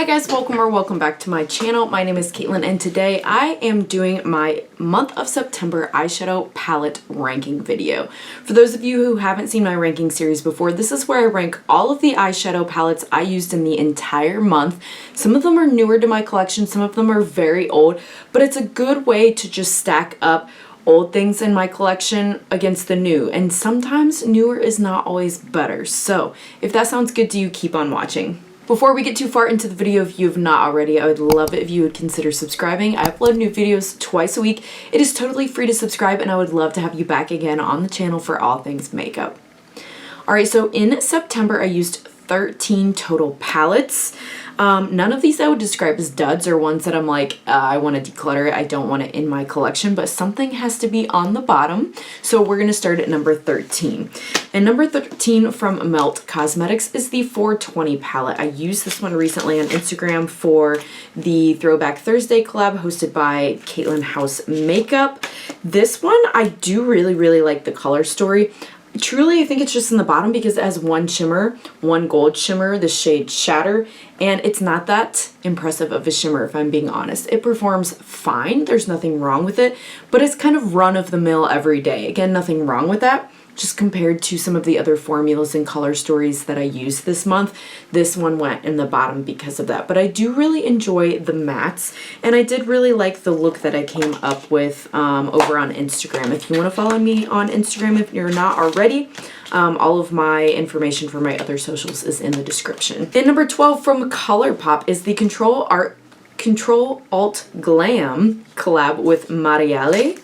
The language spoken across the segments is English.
Hi guys, welcome back to my channel. My name is Caitlin and today I am doing my month of September eyeshadow palette ranking video. For those of you who haven't seen my ranking series before, this is where I rank all of the eyeshadow palettes I used in the entire month. Some of them are newer to my collection, some of them are very old, but it's a good way to just stack up old things in my collection against the new, and sometimes newer is not always better. So if that sounds good to you, keep on watching. Before we get too far into the video, if you have not already, I would love it if you would consider subscribing. I upload new videos twice a week. It is totally free to subscribe, and I would love to have you back again on the channel for all things makeup. Alright, so in September I used 13 total palettes. None of these I would describe as duds or ones that I'm like, I want to declutter it, I don't want it in my collection, but something has to be on the bottom. So we're going to start at number 13. And number 13 from Melt Cosmetics is the 420 palette. I used this one recently on Instagram for the Throwback Thursday collab hosted by Caitlyn House Makeup. This one, I do really like the color story. Truly, I think it's just in the bottom because it has one shimmer, one gold shimmer, the shade Shatter, and it's not that impressive of a shimmer if I'm being honest. It performs fine, there's nothing wrong with it, but it's kind of run-of-the-mill every day. Again, nothing wrong with that. Just compared to some of the other formulas and color stories that I used this month, this one went in the bottom because of that. But I do really enjoy the mattes, and I did really like the look that I came up with over on Instagram. If you want to follow me on Instagram, if you're not already, all of my information for my other socials is in the description. And number 12 from ColourPop is the Control Alt Glam collab with Marielle.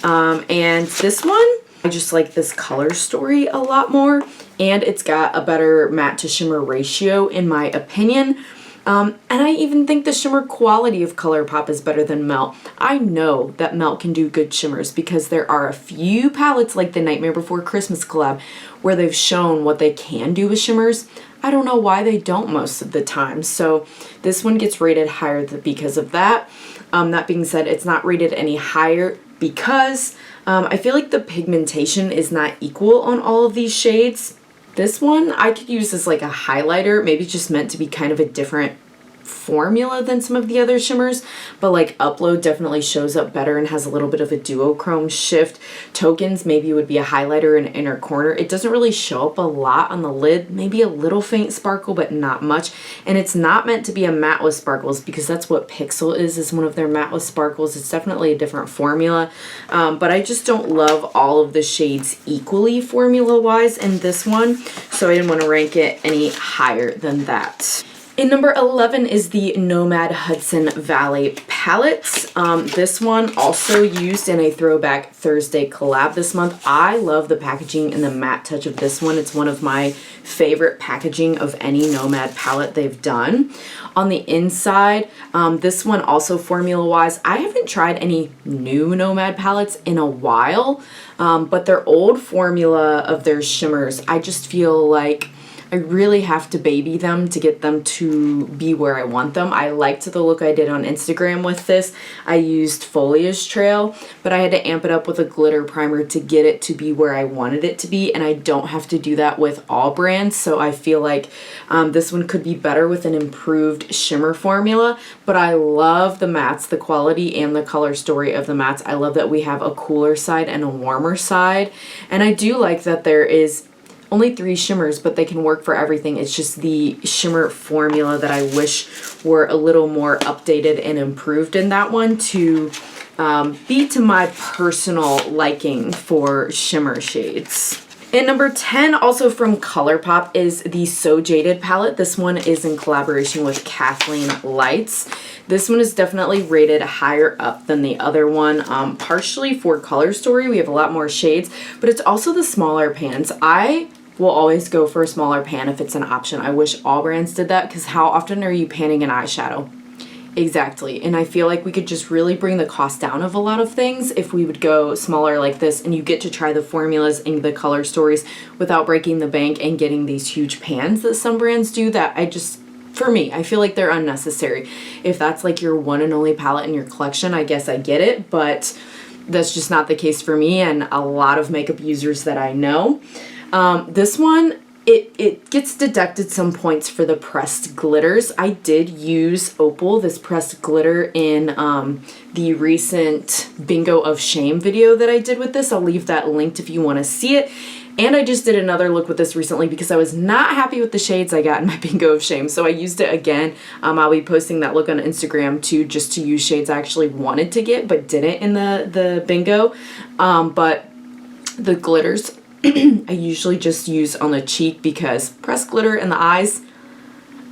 And this one, I just like this color story a lot more, and it's got a better matte to shimmer ratio in my opinion. And I even think the shimmer quality of ColourPop is better than Melt. I know that Melt can do good shimmers because there are a few palettes like the Nightmare Before Christmas collab where they've shown what they can do with shimmers. I don't know why they don't most of the time. So this one gets rated higher because of that. That being said, it's not rated any higher because I feel like the pigmentation is not equal on all of these shades. This one I could use as like a highlighter, maybe just meant to be kind of a different formula than some of the other shimmers, but like Upload definitely shows up better and has a little bit of a duochrome shift. Tokens maybe would be a highlighter in an inner corner. It doesn't really show up a lot on the lid, maybe a little faint sparkle but not much, and it's not meant to be a matte with sparkles because that's what Pixel is one of their matte with sparkles. It's definitely a different formula, but I just don't love all of the shades equally formula wise in this one, so I didn't want to rank it any higher than that. In number 11 is the Nomad Hudson Valley palette. This one also used in a Throwback Thursday collab this month. I love the packaging and the matte touch of this one. It's one of my favorite packaging of any Nomad palette they've done. On the inside, this one also formula-wise, I haven't tried any new Nomad palettes in a while, but their old formula of their shimmers, I just feel like I really have to baby them to get them to be where I want them. I liked the look I did on Instagram with this. I used Foliage Trail, but I had to amp it up with a glitter primer to get it to be where I wanted it to be, and I don't have to do that with all brands, so I feel like this one could be better with an improved shimmer formula, but I love the mattes, the quality and the color story of the mattes. I love that we have a cooler side and a warmer side, and I do like that there is only 3 shimmers, but they can work for everything. It's just the shimmer formula that I wish were a little more updated and improved in that one to be to my personal liking for shimmer shades. And number 10, also from ColourPop, is the So Jaded palette. This one is in collaboration with Kathleen Lights. This one is definitely rated higher up than the other one, partially for color story. We have a lot more shades, but it's also the smaller pans. I will always go for a smaller pan if it's an option. I wish all brands did that because how often are you panning an eyeshadow? Exactly, and I feel like we could just really bring the cost down of a lot of things if we would go smaller like this, and you get to try the formulas and the color stories without breaking the bank and getting these huge pans that some brands do that for me, I feel like they're unnecessary. If that's like your one and only palette in your collection, I guess I get it, but that's just not the case for me and a lot of makeup users that I know. This one it gets deducted some points for the pressed glitters. I did use Opal, this pressed glitter, in the recent Bingo of Shame video that I did with this. I'll leave that linked if you want to see it. And I just did another look with this recently because I was not happy with the shades I got in my Bingo of Shame. So I used it again. I'll be posting that look on Instagram too, just to use shades I actually wanted to get but didn't in the Bingo. But the glitters I usually just use on the cheek because pressed glitter in the eyes,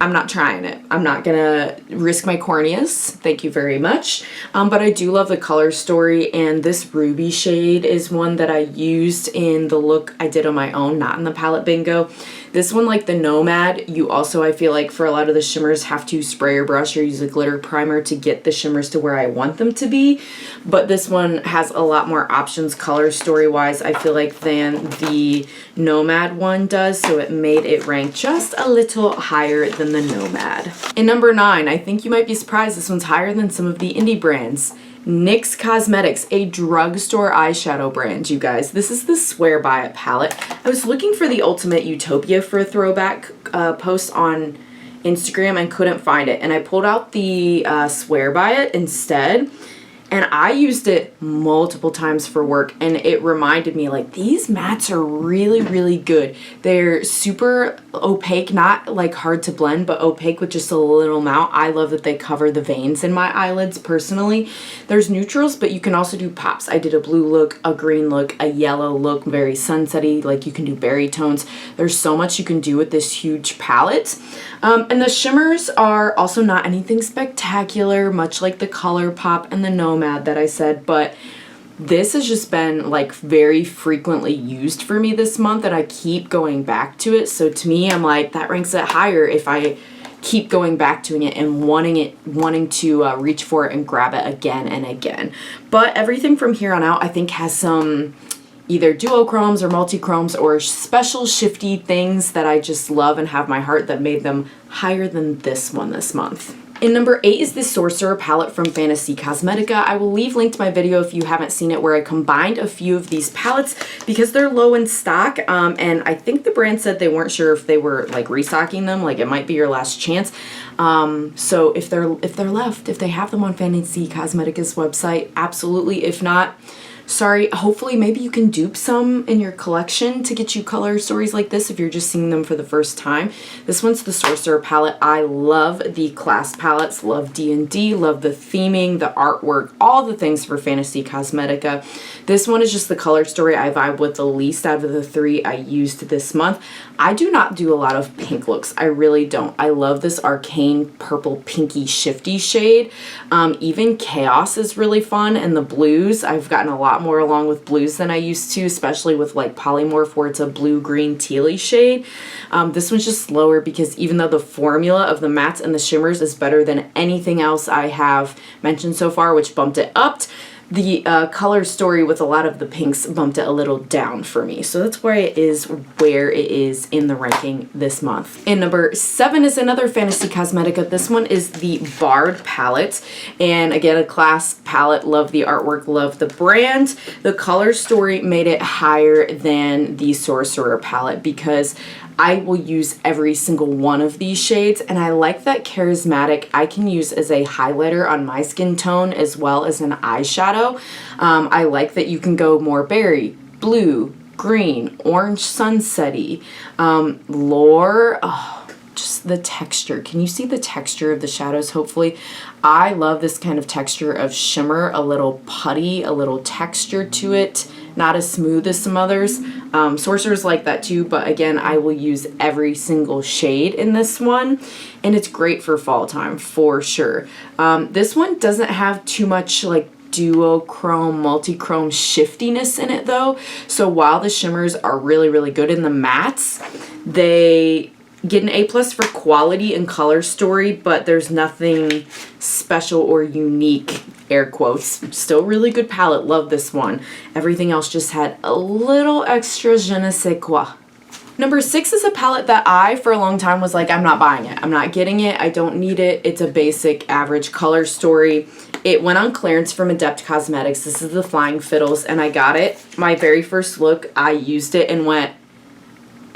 I'm not trying it. I'm not gonna risk my corneas. Thank you very much. But I do love the color story, and this ruby shade is one that I used in the look I did on my own, not in the palette Bingo. This one, like the Nomad, you also, I feel like for a lot of the shimmers, have to spray or brush or use a glitter primer to get the shimmers to where I want them to be. But this one has a lot more options color story wise, I feel like, than the Nomad one does. So it made it rank just a little higher than the Nomad. In number 9, I think you might be surprised this one's higher than some of the indie brands. NYX Cosmetics, a drugstore eyeshadow brand, you guys. This is the Swear By It palette. I was looking for the Ultimate Utopia for a throwback post on Instagram and couldn't find it. And I pulled out the Swear By It instead. And I used it multiple times for work, and it reminded me, like, these mattes are really, really good. They're super opaque, not like hard to blend, but opaque with just a little amount. I love that they cover the veins in my eyelids personally. There's neutrals, but you can also do pops. I did a blue look, a green look, a yellow look, very sunsetty, like you can do berry tones. There's so much you can do with this huge palette. And the shimmers are also not anything spectacular, much like the ColourPop and the Nomad that I said, but this has just been like very frequently used for me this month, and I keep going back to it. So to me, I'm like, that ranks it higher if I keep going back to it and wanting to reach for it and grab it again and again. But everything from here on out, I think, has some either duochromes or multichromes or special shifty things that I just love and have my heart that made them higher than this one this month. In number 8 is the Sorcerer palette from Fantasy Cosmetica. I will leave linked my video if you haven't seen it, where I combined a few of these palettes because they're low in stock, and I think the brand said they weren't sure if they were like restocking them, like it might be your last chance. So if they're left, if they have them on Fantasy Cosmetica's website, absolutely. If not, sorry, hopefully maybe you can dupe some in your collection to get you color stories like this if you're just seeing them for the first time. This one's the Sorcerer palette. I love the class palettes, love D&D, love the theming, the artwork, all the things for Fantasy Cosmetica. This one is just the color story I vibe with the least out of the 3 I used this month. I do not do a lot of pink looks. I really don't. I love this arcane purple pinky shifty shade. Even Chaos is really fun, and the blues, I've gotten a lot more along with blues than I used to, especially with like Polymorph where it's a blue-green tealy shade. This one's just slower because even though the formula of the mattes and the shimmers is better than anything else I have mentioned so far, which bumped it up, the color story with a lot of the pinks bumped it a little down for me. So that's why it is where it is in the ranking this month. In number 7 is another Fantasy Cosmetica. This one is the Bard palette. And again, a class palette. Love the artwork, love the brand. The color story made it higher than the Sorcerer palette because I will use every single one of these shades, and I like that charismatic I can use as a highlighter on my skin tone as well as an eyeshadow. I like that you can go more berry, blue, green, orange sunset-y. Lore, oh, just the texture. Can you see the texture of the shadows, hopefully? I love this kind of texture of shimmer, a little putty, a little texture to it. Not as smooth as some others. Sorcerer's like that too, but again, I will use every single shade in this one, and it's great for fall time for sure. This one doesn't have too much like duochrome, multi-chrome shiftiness in it though, so while the shimmers are really, really good in the mattes, they get an A+ for quality and color story, but there's nothing special or unique, air quotes. Still really good palette, love this one. Everything else just had a little extra je ne sais quoi. Number 6 is a palette that I, for a long time, was like, I'm not buying it. I'm not getting it. I don't need it. It's a basic, average color story. It went on clearance from Adept Cosmetics. This is the Flying Fiddles, and I got it. My very first look, I used it and went,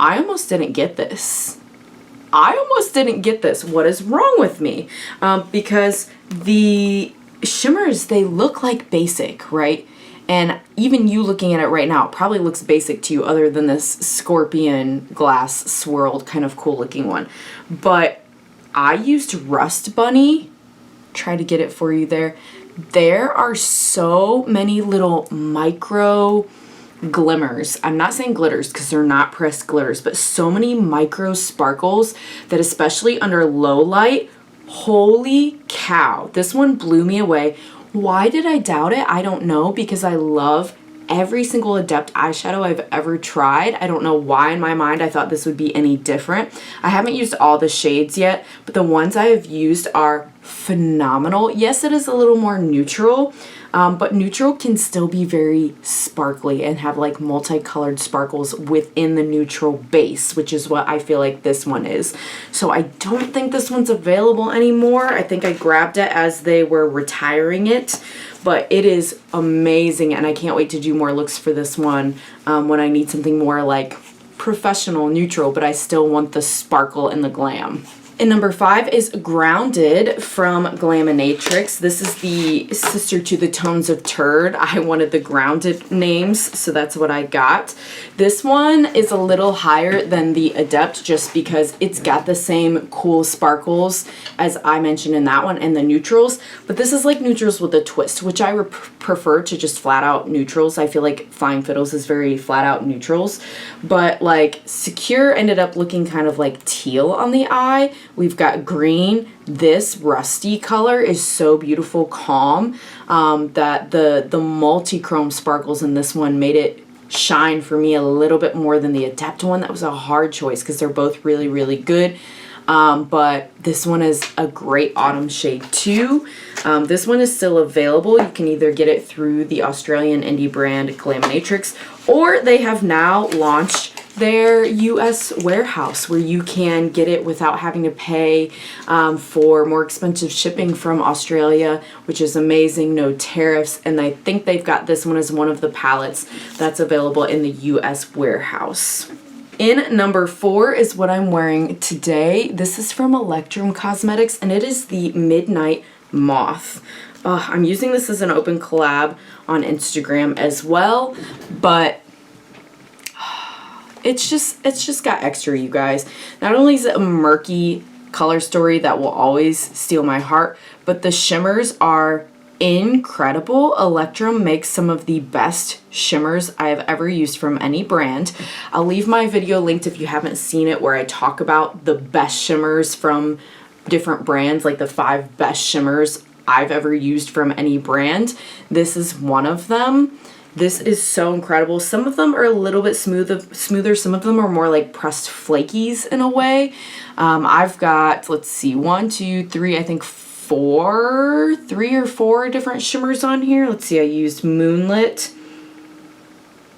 I almost didn't get this. I almost didn't get this. What is wrong with me? Because the shimmers, they look like basic, right? And even you looking at it right now, it probably looks basic to you other than this scorpion glass swirled kind of cool looking one. But I used Rust Bunny. Try to get it for you there. There are so many little micro glimmers. I'm not saying glitters because they're not pressed glitters, but so many micro sparkles that especially under low light, holy cow, this one blew me away. Why did I doubt it? I don't know, because I love every single Adept eyeshadow I've ever tried. I don't know why in my mind I thought this would be any different. I haven't used all the shades yet, but the ones I have used are phenomenal. Yes, it is a little more neutral, but neutral can still be very sparkly and have like multicolored sparkles within the neutral base, which is what I feel like this one is. So I don't think this one's available anymore. I think I grabbed it as they were retiring it, but it is amazing and I can't wait to do more looks for this one when I need something more like professional neutral, but I still want the sparkle and the glam. And number 5 is Grounded from Glamlite. This is the sister to the Tones of Turd. I wanted the Grounded names, so that's what I got. This one is a little higher than the Adept just because it's got the same cool sparkles as I mentioned in that one and the neutrals, but this is like neutrals with a twist, which I prefer to just flat out neutrals. I feel like Flying Fiddles is very flat out neutrals, but like Secure ended up looking kind of like teal on the eye. We've got green. This rusty color is so beautiful, calm, that the multi-chrome sparkles in this one made it shine for me a little bit more than the Adept one. That was a hard choice because they're both really, really good. But this one is a great autumn shade too. This one is still available. You can either get it through the Australian indie brand Glamlite, or they have now launched their US warehouse where you can get it without having to pay for more expensive shipping from Australia, which is amazing, no tariffs. And I think they've got this one as one of the palettes that's available in the US warehouse. In number 4 is what I'm wearing today. This is from Electrum Cosmetics and it is the Midnight Moth. I'm using this as an open collab on Instagram as well, but it's just got extra, you guys. Not only is it a murky color story that will always steal my heart, but the shimmers are incredible. Electrum makes some of the best shimmers I have ever used from any brand. I'll leave my video linked if you haven't seen it, where I talk about the best shimmers from different brands, like the 5 best shimmers I've ever used from any brand. This is one of them. This is so incredible. Some of them are a little bit smoother. Some of them are more like pressed flakies in a way. I've got, let's see, 1, 2, 3, I think 3 or 4 different shimmers on here. Let's see, I used Moonlit,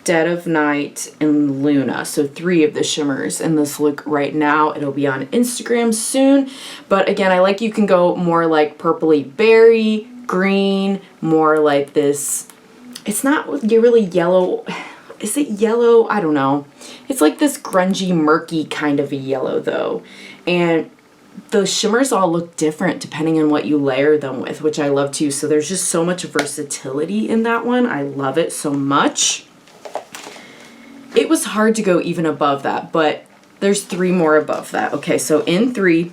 Dead of Night, and Luna. So 3 of the shimmers in this look right now. It'll be on Instagram soon. But again, I like you can go more like purpley berry, green, more like this. It's not really yellow. Is it yellow? I don't know. It's like this grungy, murky kind of a yellow though. And the shimmers all look different depending on what you layer them with, which I love too. So there's just so much versatility in that one. I love it so much. It was hard to go even above that, but there's 3 more above that. Okay, so in 3,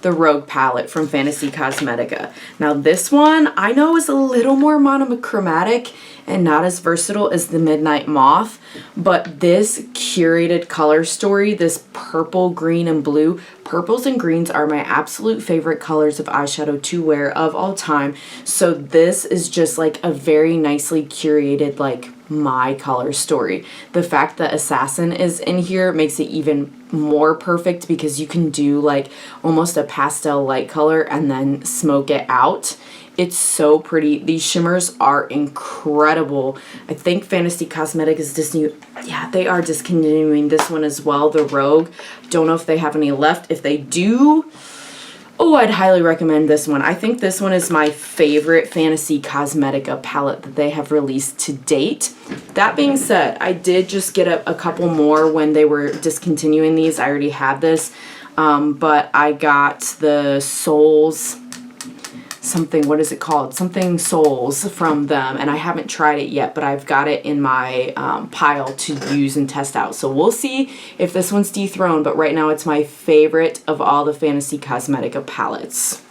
the Rogue palette from Fantasy Cosmetica. Now this one I know is a little more monochromatic and not as versatile as the Midnight Moth, but this curated color story, this purple, green, and blue. Purples and greens are my absolute favorite colors of eyeshadow to wear of all time. So this is just like a very nicely curated, like my color story. The fact that Assassin is in here makes it even more perfect because you can do like almost a pastel light color and then smoke it out. It's so pretty. These shimmers are incredible. I think Fantasy Cosmetics is they are discontinuing this one as well, the Rogue. Don't know if they have any left. If they do, Oh, I'd highly recommend this one. I think this one is my favorite Fantasy Cosmetica palette that they have released to date. That being said, I did just get a couple more when they were discontinuing these. I already had this, but I got the Souls, something, what is it called? Something Souls from them, and I haven't tried it yet, but I've got it in my pile to use and test out. So we'll see if this one's dethroned, but right now it's my favorite of all the Fantasy Cosmetica palettes.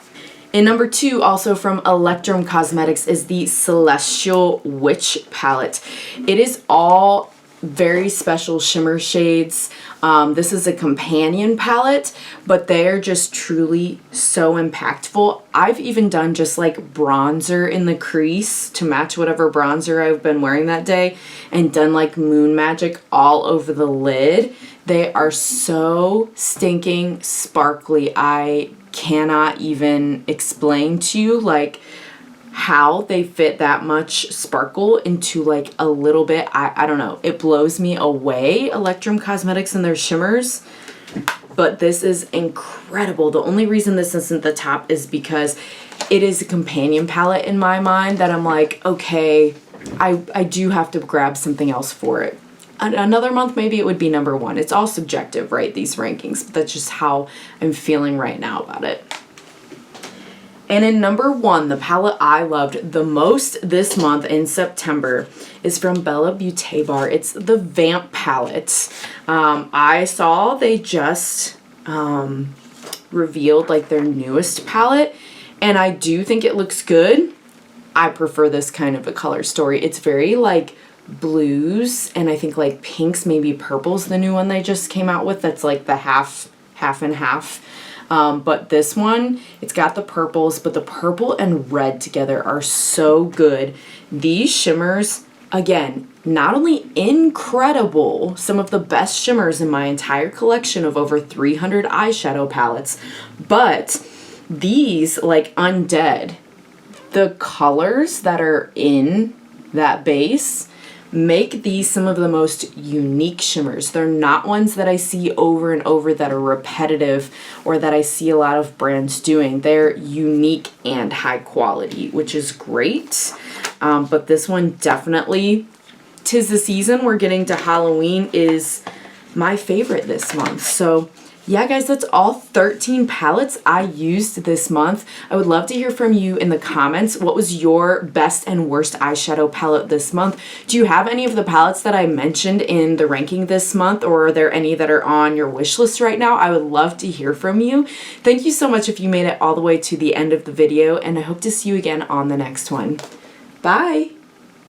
And number 2, also from Electrum Cosmetics, is the Celestial Witch palette. It is all very special shimmer shades. This is a companion palette, but they're just truly so impactful. I've even done just like bronzer in the crease to match whatever bronzer I've been wearing that day, and done like Moon Magic all over the lid. They are so stinking sparkly. I cannot even explain to you like how they fit that much sparkle into like a little bit. I don't know. It blows me away, Electrum Cosmetics and their shimmers. But this is incredible. The only reason this isn't the top is because it is a companion palette in my mind that I'm like, okay, I do have to grab something else for it. Another month, maybe it would be number 1. It's all subjective, right? These rankings. But that's just how I'm feeling right now about it. And in number 1, the palette I loved the most this month in September is from Bella Beauté Bar. It's the Vamp palette. I saw they just revealed like their newest palette, and I do think it looks good. I prefer this kind of a color story. It's very like blues and I think like pinks, maybe purples, the new one they just came out with that's like the half and half. But this one, it's got the purples, but the purple and red together are so good. These shimmers, again, not only incredible, some of the best shimmers in my entire collection of over 300 eyeshadow palettes, but these, like Undead, the colors that are in that base make these some of the most unique shimmers. They're not ones that I see over and over that are repetitive or that I see a lot of brands doing. They're unique and high quality, which is great. But this one definitely, 'tis the season, we're getting to Halloween, is my favorite this month. So yeah, guys, that's all 13 palettes I used this month. I would love to hear from you in the comments. What was your best and worst eyeshadow palette this month? Do you have any of the palettes that I mentioned in the ranking this month, or are there any that are on your wish list right now? I would love to hear from you. Thank you so much if you made it all the way to the end of the video, and I hope to see you again on the next one. Bye!